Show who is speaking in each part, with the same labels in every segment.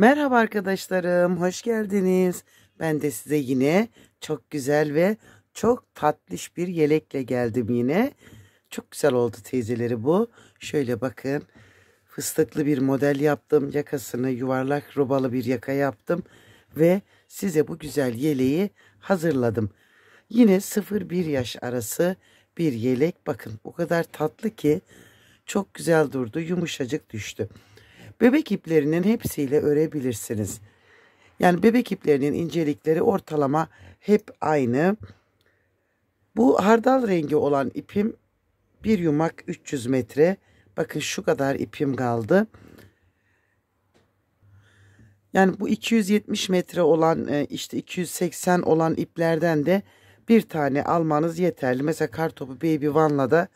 Speaker 1: Merhaba arkadaşlarım, hoş geldiniz. Ben de size yine çok güzel ve çok tatlış bir yelekle geldim yine. Çok güzel oldu teyzeleri bu. Şöyle bakın, fıstıklı bir model yaptım. Yakasını yuvarlak robalı bir yaka yaptım. Ve size bu güzel yeleği hazırladım. Yine 0-1 yaş arası bir yelek. Bakın o kadar tatlı ki çok güzel durdu, yumuşacık düştü. Bebek iplerinin hepsiyle örebilirsiniz. Yani bebek iplerinin incelikleri ortalama hep aynı. Bu hardal rengi olan ipim bir yumak 300 metre. Bakın şu kadar ipim kaldı. Yani bu 270 metre olan işte 280 olan iplerden de bir tane almanız yeterli. Mesela Kartopu Baby One'la da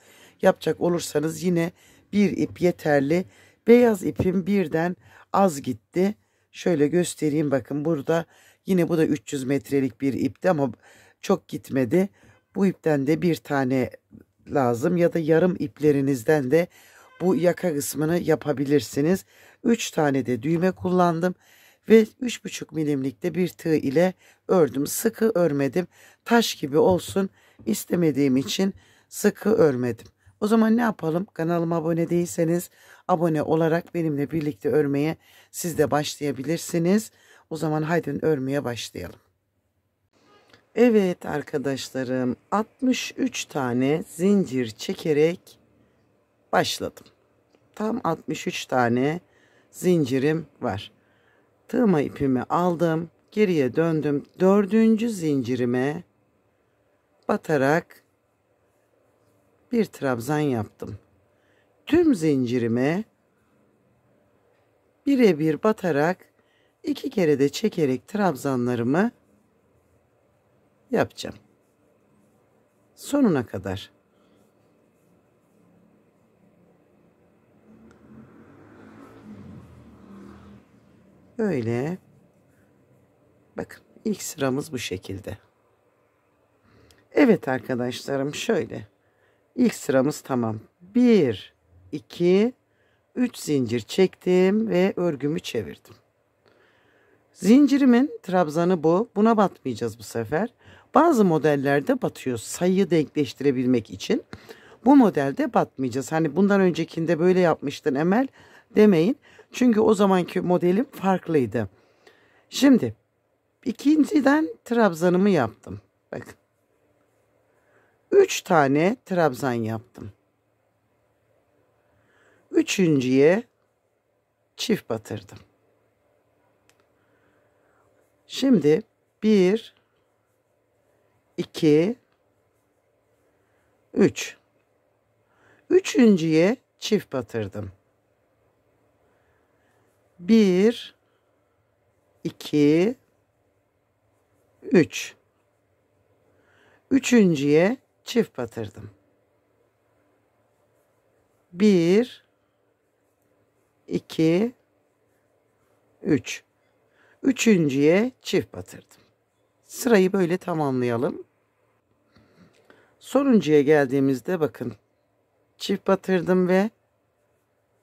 Speaker 1: yapacak olursanız yine bir ip yeterli. Beyaz ipim birden az gitti. Şöyle göstereyim, bakın burada yine bu da 300 metrelik bir ipti ama çok gitmedi. Bu ipten de bir tane lazım ya da yarım iplerinizden de bu yaka kısmını yapabilirsiniz. 3 tane de düğme kullandım ve 3,5 milimlikte bir tığ ile ördüm. Sıkı örmedim. Taş gibi olsun istemediğim için sıkı örmedim. O zaman ne yapalım? Kanalıma abone değilseniz abone olarak benimle birlikte örmeye siz de başlayabilirsiniz. O zaman haydi örmeye başlayalım. Evet arkadaşlarım, 63 tane zincir çekerek başladım. Tam 63 tane zincirim var. Tığma ipimi aldım. Geriye döndüm. 4. zincirime batarak bir trabzan yaptım. Tüm zincirime birebir batarak 2 kere de çekerek trabzanlarımı yapacağım. Sonuna kadar. Böyle. Bakın ilk sıramız bu şekilde. Evet arkadaşlarım, şöyle. İlk sıramız tamam. 1, 2, 3 zincir çektim ve örgümü çevirdim. Zincirimin trabzanı bu. Buna batmayacağız bu sefer. Bazı modellerde batıyor sayıyı denkleştirebilmek için. Bu modelde batmayacağız. Hani bundan öncekinde böyle yapmıştın Emel demeyin. Çünkü o zamanki modelim farklıydı. Şimdi ikinciden trabzanımı yaptım. Bakın. 3 tane trabzan yaptım. Üçüncüye çift batırdım. Şimdi 1, 2, 3. Üçüncüye çift batırdım. 1, 2, 3. Üçüncüye çift batırdım. 1, 2, 3. Üçüncüye çift batırdım. Sırayı böyle tamamlayalım. Sonuncuya geldiğimizde bakın çift batırdım ve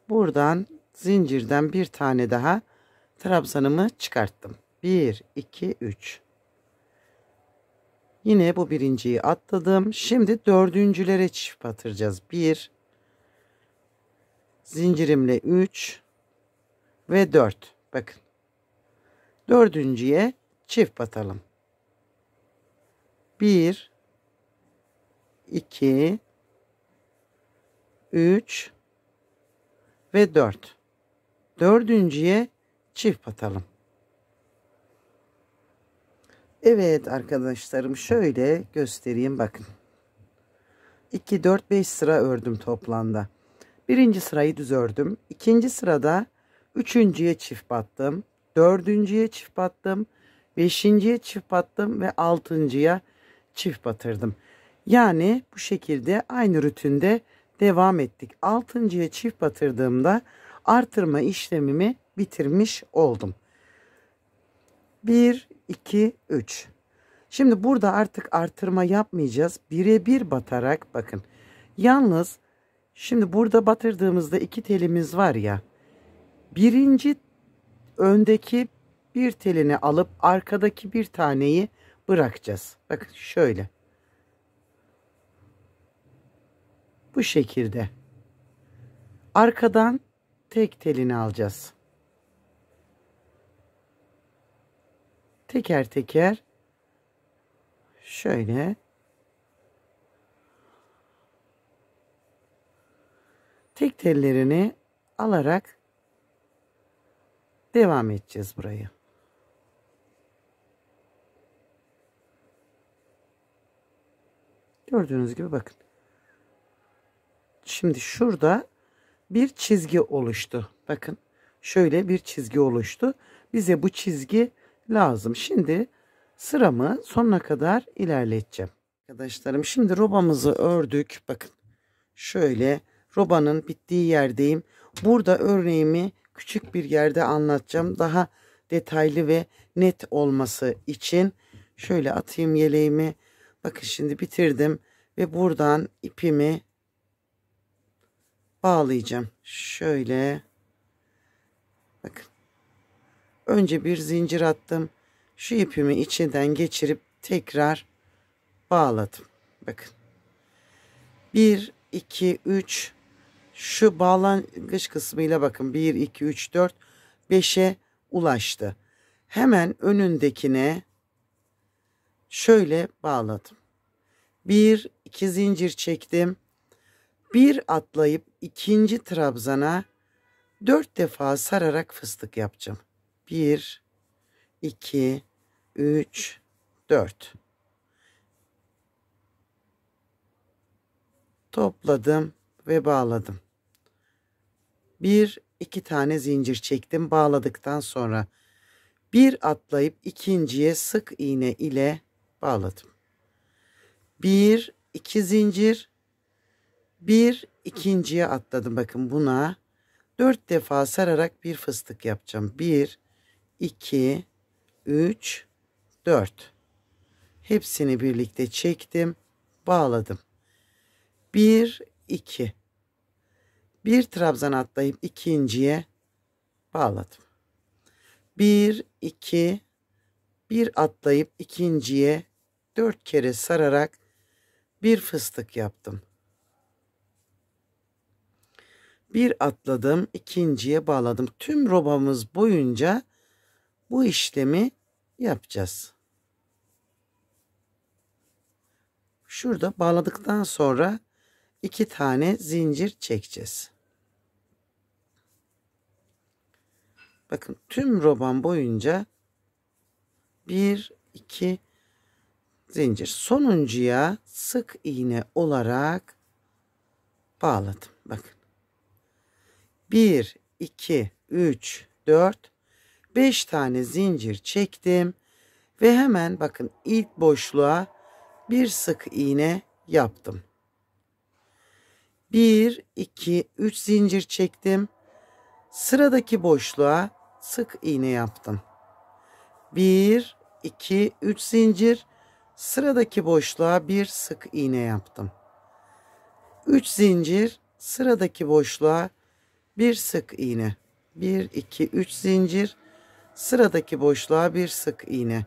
Speaker 1: buradan zincirden bir tane daha trabzanımı çıkarttım. 1, 2, 3. Yine bu birinciyi atladım. Şimdi dördüncülere çift batıracağız. 1, zincirimle 3 ve 4. Bakın. Dördüncüye çift batalım. 1, 2, 3 ve 4. Dördüncüye çift batalım. Evet arkadaşlarım, şöyle göstereyim bakın. 2, 4, 5 sıra ördüm toplamda. Birinci sırayı düz ördüm. İkinci sırada üçüncüye çift battım. Dördüncüye çift battım. Beşinciye çift battım ve altıncıya çift batırdım. Yani bu şekilde aynı rutinde devam ettik. Altıncıya çift batırdığımda artırma işlemimi bitirmiş oldum. 1, 2, 3. Şimdi burada artık artırma yapmayacağız. Birebir batarak bakın. Yalnız şimdi burada batırdığımızda iki telimiz var ya. Birinci öndeki bir telini alıp arkadaki bir taneyi bırakacağız. Bakın şöyle. Bu şekilde. Arkadan tek telini alacağız. Teker teker şöyle tek tellerini alarak devam edeceğiz burayı. Gördüğünüz gibi bakın. Şimdi şurada bir çizgi oluştu. Bakın şöyle bir çizgi oluştu. Bize bu çizgi lazım. Şimdi sıramı sonuna kadar ilerleteceğim. Arkadaşlarım şimdi robamızı ördük. Bakın şöyle robanın bittiği yerdeyim. Burada örneğimi küçük bir yerde anlatacağım. Daha detaylı ve net olması için şöyle atayım yeleğimi. Bakın şimdi bitirdim ve buradan ipimi bağlayacağım. Şöyle bakın. Önce bir zincir attım. Şu ipimi içinden geçirip tekrar bağladım. Bakın. 1 2 3 şu bağlangıç kısmıyla bakın 1 2 3 4 5'e ulaştı. Hemen önündekine şöyle bağladım. 1 2 zincir çektim. Bir atlayıp ikinci trabzana 4 defa sararak fıstık yapacağım. 1 2 3 4 topladım ve bağladım. Bir iki tane zincir çektim. Bağladıktan sonra bir atlayıp ikinciye sık iğne ile bağladım. Bir iki zincir, bir ikinciye atladım. Bakın buna 4 defa sararak bir fıstık yapacağım. 1 2 3 4 hepsini birlikte çektim, bağladım. 1 2 bir trabzan atlayıp ikinciye bağladım. 1 2 bir atlayıp ikinciye 4 kere sararak bir fıstık yaptım. Bir atladım, ikinciye bağladım. Tüm robamız boyunca bu işlemi yapacağız. Şurada bağladıktan sonra 2 tane zincir çekeceğiz. Bakın tüm robam boyunca 1 2 zincir. Sonuncuya sık iğne olarak bağladım. Bakın. 1 2 3 4 5 tane zincir çektim ve hemen bakın ilk boşluğa bir sık iğne yaptım. 1 2 3 zincir çektim. Sıradaki boşluğa sık iğne yaptım. 1 2 3 zincir, sıradaki boşluğa bir sık iğne yaptım. 3 zincir, sıradaki boşluğa bir sık iğne. 1 2 3 zincir, sıradaki boşluğa bir sık iğne.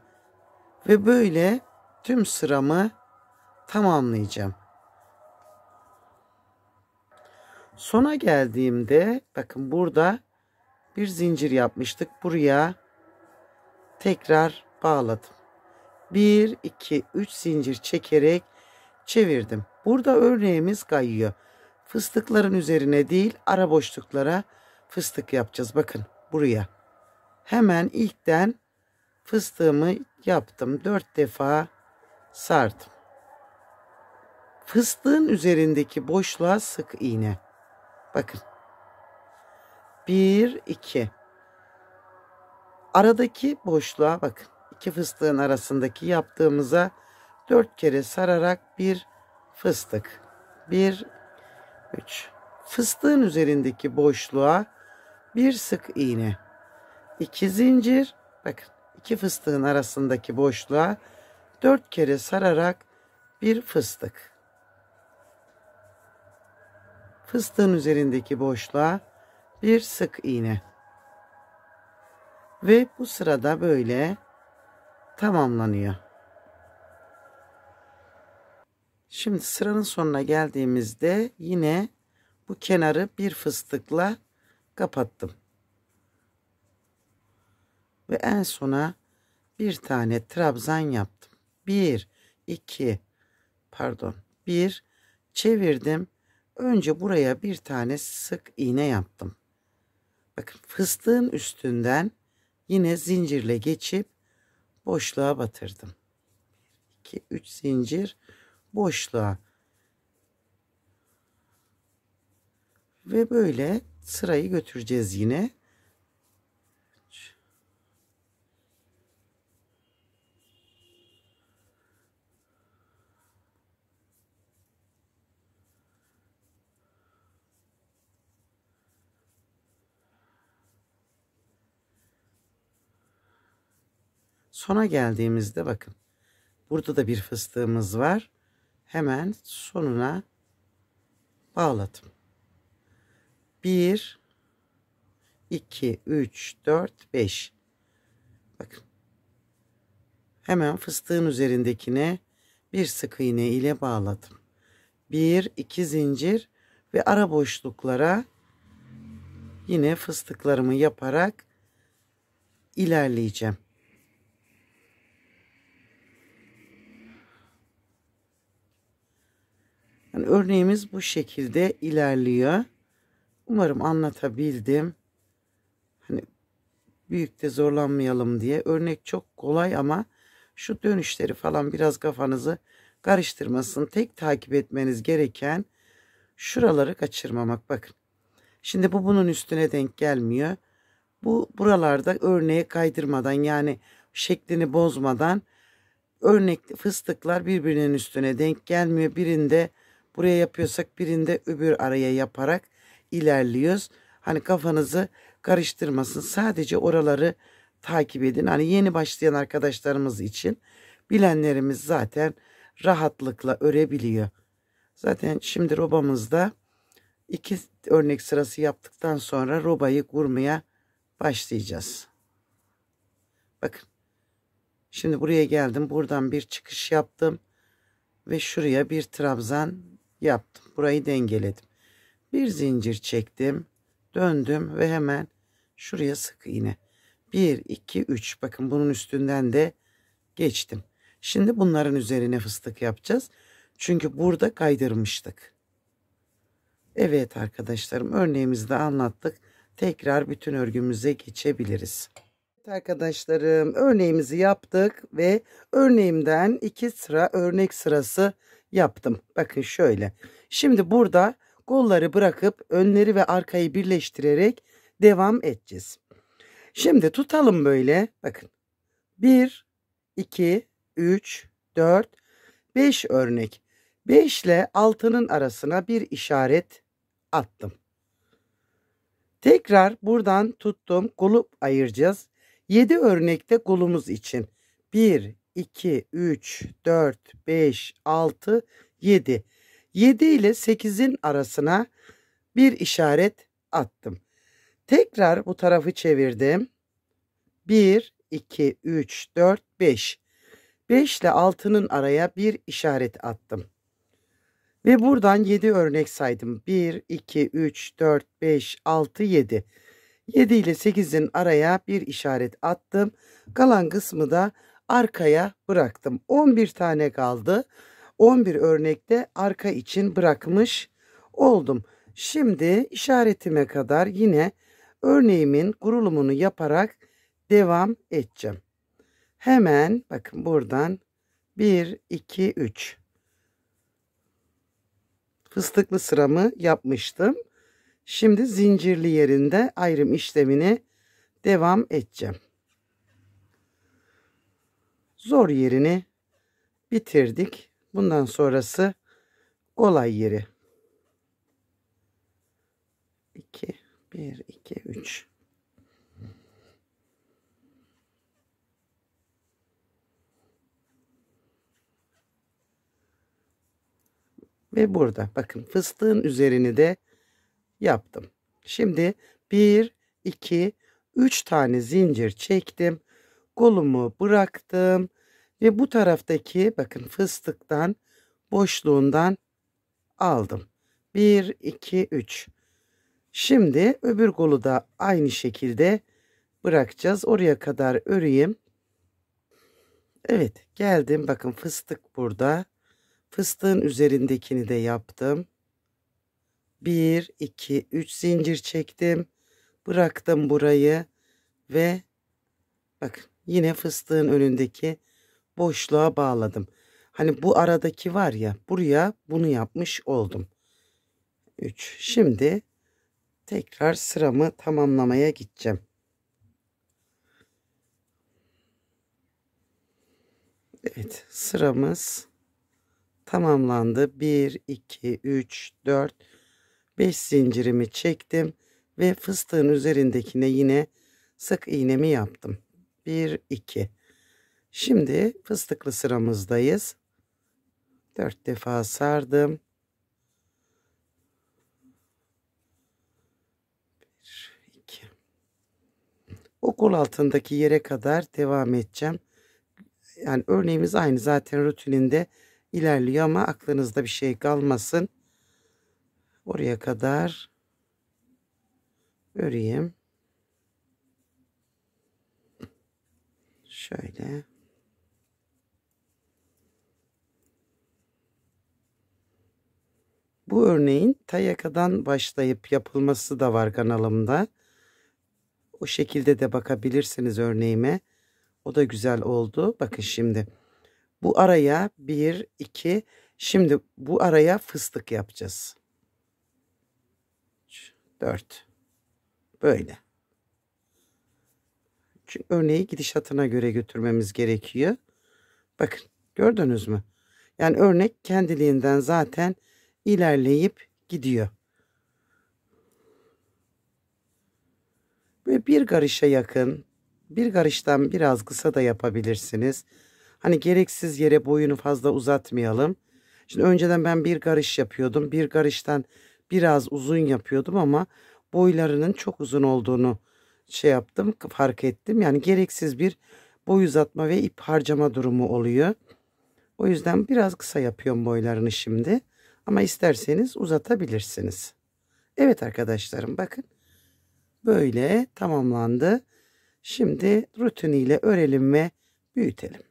Speaker 1: Ve böyle tüm sıramı tamamlayacağım. Sona geldiğimde bakın burada bir zincir yapmıştık. Buraya tekrar bağladım. 1 2 3 zincir çekerek çevirdim. Burada örneğimiz kayıyor. Fıstıkların üzerine değil, ara boşluklara fıstık yapacağız. Bakın buraya. Hemen ilkten fıstığımı yaptım. 4 defa sardım. Fıstığın üzerindeki boşluğa sık iğne. Bakın. 1 2 aradaki boşluğa bakın. 2 fıstığın arasındaki yaptığımıza 4 kere sararak bir fıstık. 1 3 fıstığın üzerindeki boşluğa bir sık iğne. 2 zincir. Bakın 2 fıstığın arasındaki boşluğa 4 kere sararak bir fıstık. Fıstığın üzerindeki boşluğa bir sık iğne. Ve bu sırada böyle tamamlanıyor. Şimdi sıranın sonuna geldiğimizde yine bu kenarı bir fıstıkla kapattım. Ve en sona bir tane trabzan yaptım. Bir, iki, pardon, bir çevirdim. Önce buraya bir tane sık iğne yaptım. Bakın fıstığın üstünden yine zincirle geçip boşluğa batırdım. 2, 3 zincir boşluğa. Ve böyle sırayı götüreceğiz yine. Sona geldiğimizde bakın. Burada da bir fıstığımız var. Hemen sonuna bağladım. 1, 2, 3, 4, 5. Bakın. Hemen fıstığın üzerindekine bir sık iğne ile bağladım. 1, 2 zincir ve ara boşluklara yine fıstıklarımı yaparak ilerleyeceğim. Yani örneğimiz bu şekilde ilerliyor. Umarım anlatabildim. Hani büyük de zorlanmayalım diye. Örnek çok kolay ama şu dönüşleri falan biraz kafanızı karıştırmasın. Tek takip etmeniz gereken şuraları kaçırmamak. Bakın. Şimdi bu bunun üstüne denk gelmiyor. Bu buralarda örneğe kaydırmadan yani şeklini bozmadan örnek fıstıklar birbirinin üstüne denk gelmiyor. Birinde buraya yapıyorsak birinde öbür araya yaparak ilerliyoruz. Hani kafanızı karıştırmasın. Sadece oraları takip edin. Hani yeni başlayan arkadaşlarımız için bilenlerimiz zaten rahatlıkla örebiliyor. Zaten şimdi robamızda 2 örnek sırası yaptıktan sonra robayı kurmaya başlayacağız. Bakın. Şimdi buraya geldim. Buradan bir çıkış yaptım. Ve şuraya bir trabzan yaptım. Burayı dengeledim. Bir zincir çektim. Döndüm ve hemen şuraya sık iğne. 1, 2, 3. Bakın bunun üstünden de geçtim. Şimdi bunların üzerine fıstık yapacağız. Çünkü burada kaydırmıştık. Evet arkadaşlarım, örneğimizi de anlattık. Tekrar bütün örgümüze geçebiliriz. Evet arkadaşlarım, örneğimizi yaptık ve örneğimden 2 sıra örnek sırası yaptım. Bakın şöyle. Şimdi burada kolları bırakıp önleri ve arkayı birleştirerek devam edeceğiz. Şimdi tutalım böyle. Bakın. 1, 2, 3, 4, 5 örnek. 5 ile 6'nın arasına bir işaret attım. Tekrar buradan tuttum. Kolu ayıracağız. 7 örnekte kolumuz için. 1, 2, 3, 4, 5, 6, 7. 7 ile 8'in arasına bir işaret attım. Tekrar bu tarafı çevirdim. 1, 2, 3, 4, 5. 5 ile 6'nın araya bir işaret attım. Ve buradan 7 örnek saydım. 1, 2, 3, 4, 5, 6, 7. 7 ile 8'in araya bir işaret attım. Kalan kısmı da arkaya bıraktım. 11 tane kaldı. 11 örnekte arka için bırakmış oldum. Şimdi işaretime kadar yine örneğimin kurulumunu yaparak devam edeceğim. Hemen bakın buradan 1, 2, 3. Fıstıklı sıramı yapmıştım. Şimdi zincirli yerinde ayrım işlemini devam edeceğim. Zor yerini bitirdik. Bundan sonrası kolay yeri. 2, 1, 2, 3. Ve burada bakın fıstığın üzerini de yaptım. Şimdi 1, 2, 3 tane zincir çektim. Kolumu bıraktım ve bu taraftaki bakın fıstıktan boşluğundan aldım. 1 2 3. Şimdi öbür kolu da aynı şekilde bırakacağız. Oraya kadar öreyim. Evet, geldim. Bakın fıstık burada. Fıstığın üzerindekini de yaptım. 1 2 3 zincir çektim. Bıraktım burayı ve bakın yine fıstığın önündeki boşluğa bağladım. Hani bu aradaki var ya, buraya bunu yapmış oldum. 3. Şimdi tekrar sıramı tamamlamaya gideceğim. Evet, sıramız tamamlandı. 1 2 3 4 5 zincirimi çektim ve fıstığın üzerindekine yine sık iğnemi yaptım. 1 2. Şimdi fıstıklı sıramızdayız. 4 defa sardım. 1 2. O kol altındaki yere kadar devam edeceğim. Yani örneğimiz aynı, zaten rutininde ilerliyor ama aklınızda bir şey kalmasın. Oraya kadar öreyim. Şöyle. Bu örneğin tayakadan başlayıp yapılması da var kanalımda. O şekilde de bakabilirsiniz örneğime. O da güzel oldu. Bakın şimdi. Bu araya 1 2. Şimdi bu araya fıstık yapacağız. 3, 4. Böyle. Çünkü örneği gidişatına göre götürmemiz gerekiyor. Bakın, gördünüz mü? Yani örnek kendiliğinden zaten ilerleyip gidiyor. Ve bir karışa yakın, bir karıştan biraz kısa da yapabilirsiniz. Hani gereksiz yere boyunu fazla uzatmayalım. Şimdi önceden ben bir karış yapıyordum. Bir karıştan biraz uzun yapıyordum ama boylarının çok uzun olduğunu yaptım, fark ettim. Yani gereksiz bir boy uzatma ve ip harcama durumu oluyor. O yüzden biraz kısa yapıyorum boylarını şimdi. Ama isterseniz uzatabilirsiniz. Evet arkadaşlarım, bakın. Böyle tamamlandı. Şimdi rutiniyle örelim ve büyütelim.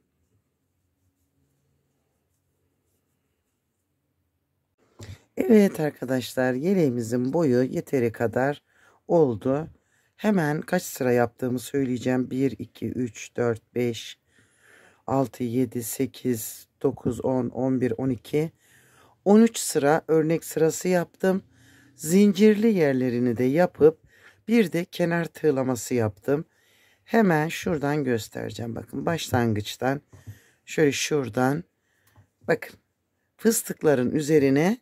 Speaker 1: Evet arkadaşlar, yeleğimizin boyu yeteri kadar oldu. Hemen kaç sıra yaptığımı söyleyeceğim. 1, 2, 3, 4, 5, 6, 7, 8, 9, 10, 11, 12, 13 sıra örnek sırası yaptım. Zincirli yerlerini de yapıp bir de kenar tığlaması yaptım. Hemen şuradan göstereceğim. Bakın başlangıçtan şöyle şuradan bakın fıstıkların üzerine,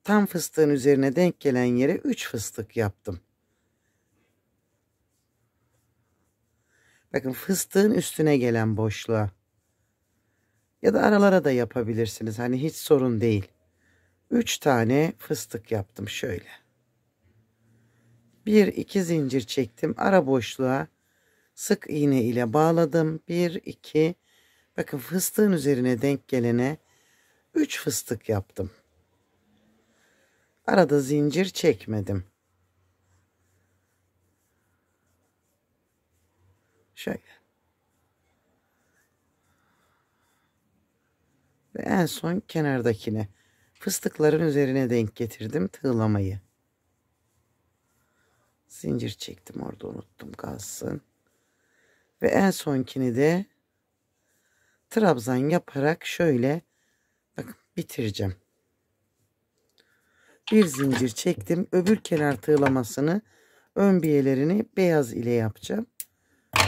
Speaker 1: tam fıstığın üzerine denk gelen yere 3 fıstık yaptım. Bakın fıstığın üstüne gelen boşluğa ya da aralara da yapabilirsiniz. Hani hiç sorun değil. 3 tane fıstık yaptım şöyle. 1 2 zincir çektim. Ara boşluğa sık iğne ile bağladım. 1 2. Bakın fıstığın üzerine denk gelene 3 fıstık yaptım. Arada zincir çekmedim. Şöyle. Ve en son kenardakine fıstıkların üzerine denk getirdim tığlamayı. Zincir çektim, orada unuttum kalsın. Ve en sonkini de trabzan yaparak şöyle bakın bitireceğim. Bir zincir çektim. Öbür kenar tığlamasını, ön biyelerini beyaz ile yapacağım.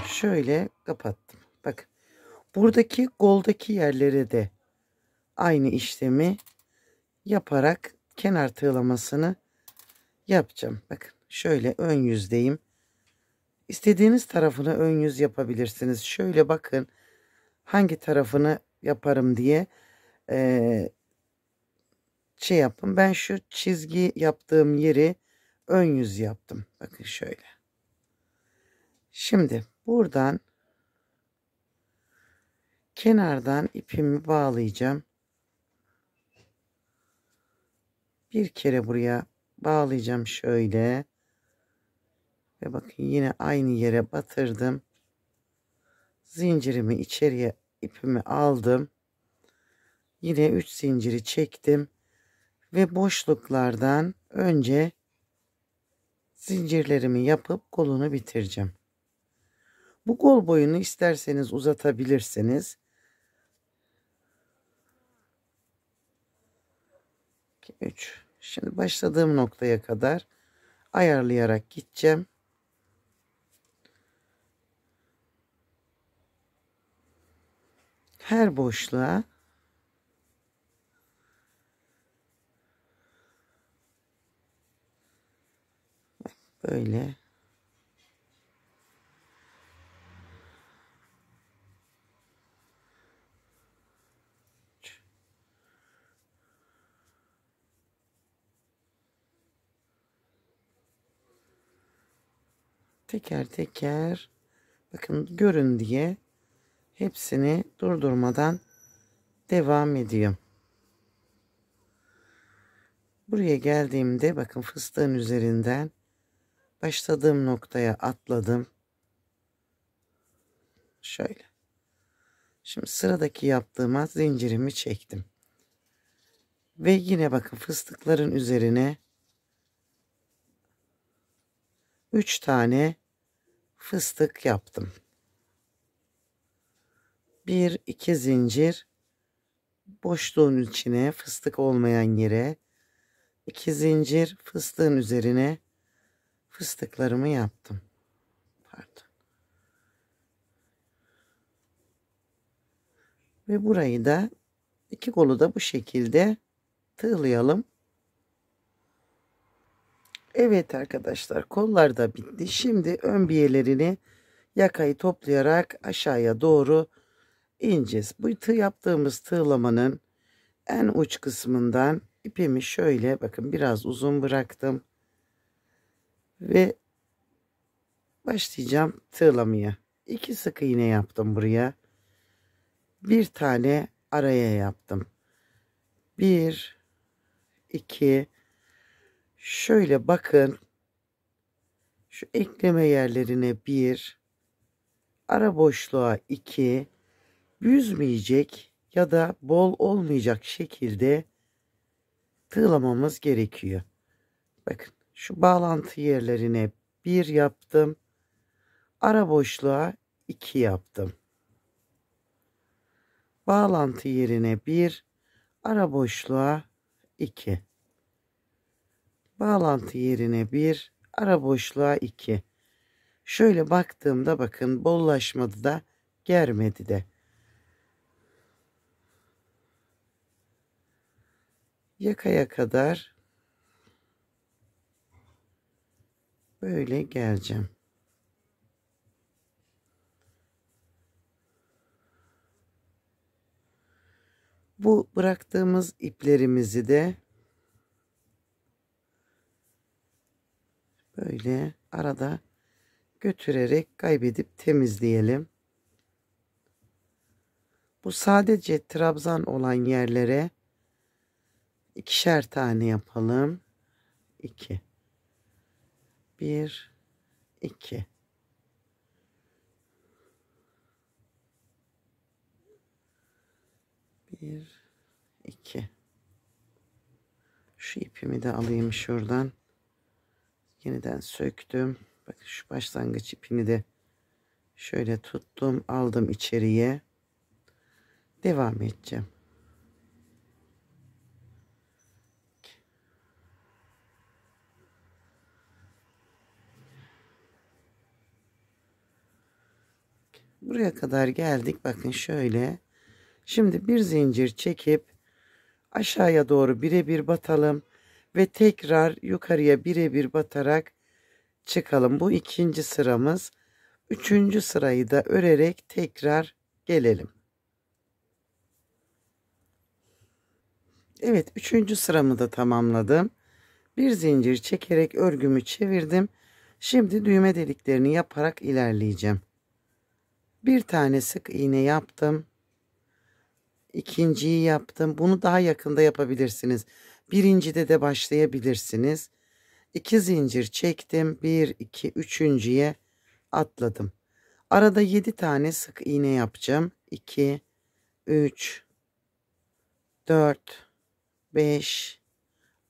Speaker 1: Şöyle kapattım. Bakın buradaki goldaki yerlere de aynı işlemi yaparak kenar tığlamasını yapacağım. Bakın şöyle ön yüzdeyim. İstediğiniz tarafını ön yüz yapabilirsiniz. Şöyle bakın hangi tarafını yaparım diye yapın. Ben şu çizgi yaptığım yeri ön yüz yaptım. Bakın şöyle. Şimdi buradan kenardan ipimi bağlayacağım. Bir kere buraya bağlayacağım şöyle. Ve bakın yine aynı yere batırdım. Zincirimi içeriye ipimi aldım. Yine 3 zinciri çektim. Ve boşluklardan önce zincirlerimi yapıp kolunu bitireceğim. Bu kol boyunu isterseniz uzatabilirsiniz. 2, 3. Şimdi başladığım noktaya kadar ayarlayarak gideceğim. Her boşluğa böyle teker teker bakın görün diye hepsini durdurmadan devam ediyorum. Buraya geldiğimde bakın fıstığın üzerinden başladığım noktaya atladım. Şöyle. Şimdi sıradaki yaptığıma zincirimi çektim. Ve yine bakın fıstıkların üzerine 3 tane fıstık yaptım. 1 2 zincir boşluğun içine fıstık olmayan yere 2 zincir fıstığın üzerine fıstıklarımı yaptım. Pardon. Ve burayı da iki kolu da bu şekilde tığlayalım. Evet arkadaşlar, kollar da bitti. Şimdi ön biyelerini yakayı toplayarak aşağıya doğru ineceğiz. Bu yaptığımız tığlamanın en uç kısmından ipimi şöyle bakın biraz uzun bıraktım. Ve başlayacağım tığlamaya. 2 sık iğne yaptım buraya. Bir tane araya yaptım. 1 2 şöyle bakın. Şu ekleme yerlerine 1, ara boşluğa 2, büzmeyecek ya da bol olmayacak şekilde tığlamamız gerekiyor. Bakın şu bağlantı yerlerine 1 yaptım. Ara boşluğa 2 yaptım. Bağlantı yerine 1, ara boşluğa 2. Bağlantı yerine 1, ara boşluğa 2. Şöyle baktığımda bakın bollaşmadı da germedi de. Yakaya kadar böyle geleceğim. Bu bıraktığımız iplerimizi de böyle arada götürerek kaybedip temizleyelim. Bu sadece trabzan olan yerlere ikişer tane yapalım. 2 1 2 1 2. Şu ipimi de alayım şuradan. Yeniden söktüm. Bakın şu başlangıç ipini de şöyle tuttum, aldım içeriye. Devam edeceğim. Buraya kadar geldik. Bakın şöyle. Şimdi bir zincir çekip aşağıya doğru birebir batalım ve tekrar yukarıya birebir batarak çıkalım. Bu ikinci sıramız. Üçüncü sırayı da örerek tekrar gelelim. Evet, üçüncü sıramı da tamamladım. Bir zincir çekerek örgümü çevirdim. Şimdi düğme deliklerini yaparak ilerleyeceğim. Bir tane sık iğne yaptım. İkinciyi yaptım. Bunu daha yakında yapabilirsiniz. Birincide de başlayabilirsiniz. 2 zincir çektim. 1, 2, üçüncüye atladım. Arada 7 tane sık iğne yapacağım. 2, 3, 4, 5,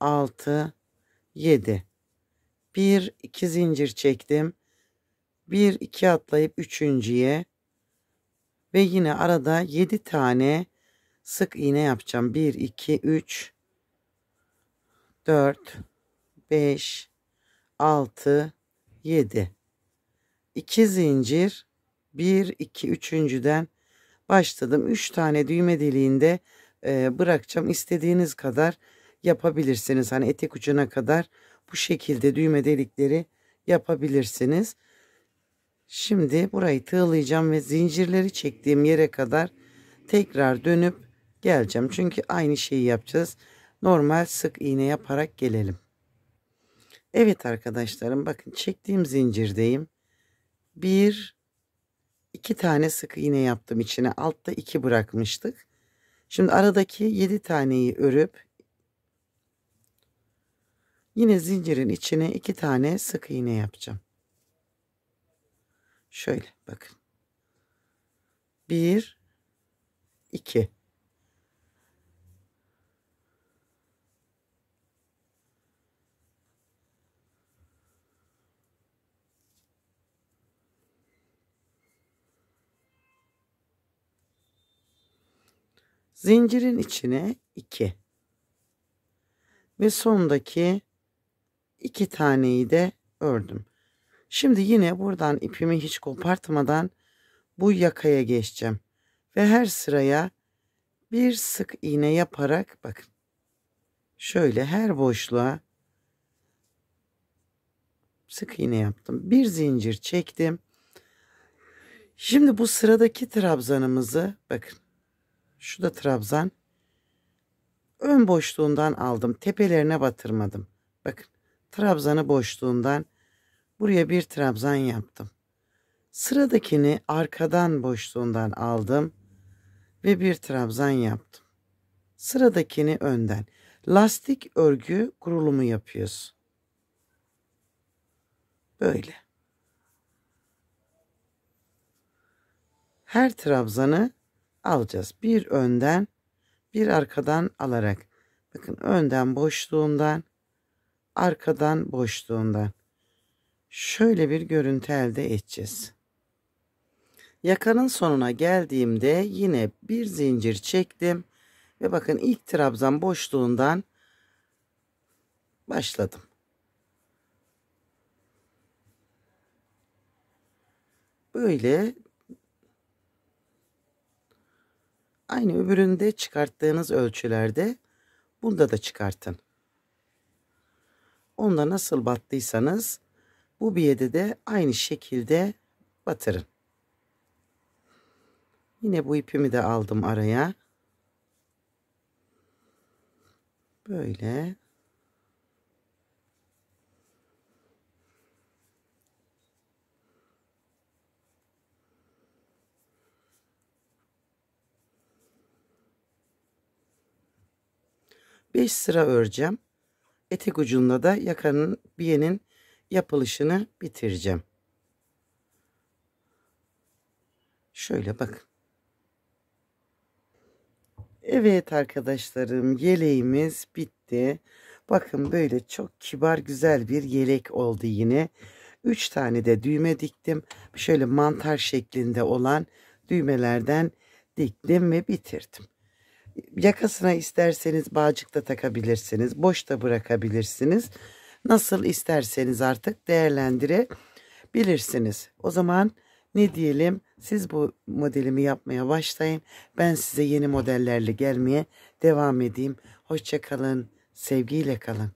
Speaker 1: 6, 7. 1, 2 zincir çektim. 1, 2 atlayıp üçüncüye ve yine arada 7 tane sık iğne yapacağım. 1, 2, 3, 4, 5, 6, 7. 2 zincir, 1, 2, üçüncüden başladım. 3 tane düğme deliğinde bırakacağım. İstediğiniz kadar yapabilirsiniz. Hani etek ucuna kadar bu şekilde düğme delikleri yapabilirsiniz. Şimdi burayı tığlayacağım ve zincirleri çektiğim yere kadar tekrar dönüp geleceğim. Çünkü aynı şeyi yapacağız. Normal sık iğne yaparak gelelim. Evet arkadaşlarım, bakın çektiğim zincirdeyim. 1, 2 tane sık iğne yaptım içine. Altta 2 bırakmıştık. Şimdi aradaki 7 taneyi örüp yine zincirin içine 2 tane sık iğne yapacağım. Şöyle bakın. 1, 2. Zincirin içine 2 ve sondaki 2 taneyi de ördüm. Şimdi yine buradan ipimi hiç kopartmadan bu yakaya geçeceğim ve her sıraya bir sık iğne yaparak bakın şöyle her boşluğa sık iğne yaptım. Bir zincir çektim. Şimdi bu sıradaki trabzanımızı bakın, şu da trabzan, ön boşluğundan aldım, tepelerine batırmadım. Bakın trabzanı boşluğundan buraya bir trabzan yaptım. Sıradakini arkadan boşluğundan aldım ve bir trabzan yaptım. Sıradakini önden. Lastik örgü kurulumu yapıyoruz. Böyle. Her trabzanı alacağız. Bir önden, bir arkadan alarak. Bakın önden boşluğundan, arkadan boşluğundan. Şöyle bir görüntü elde edeceğiz. Yakanın sonuna geldiğimde yine bir zincir çektim ve bakın ilk trabzan boşluğundan başladım. Böyle aynı öbüründe çıkarttığınız ölçülerde bunda da çıkartın. Onda nasıl battıysanız bu biyede de aynı şekilde batırın. Yine bu ipimi de aldım araya. Böyle. Beş sıra öreceğim. Etek ucunda da yakanın biyenin yapılışını bitireceğim. Şöyle bakın. Evet arkadaşlarım, yeleğimiz bitti. Bakın böyle çok kibar güzel bir yelek oldu yine. 3 tane de düğme diktim. Şöyle mantar şeklinde olan düğmelerden diktim ve bitirdim. Yakasına isterseniz bağcık da takabilirsiniz. Boş da bırakabilirsiniz. Nasıl isterseniz artık değerlendirebilirsiniz. O zaman ne diyelim? Siz bu modelimi yapmaya başlayın. Ben size yeni modellerle gelmeye devam edeyim. Hoşça kalın. Sevgiyle kalın.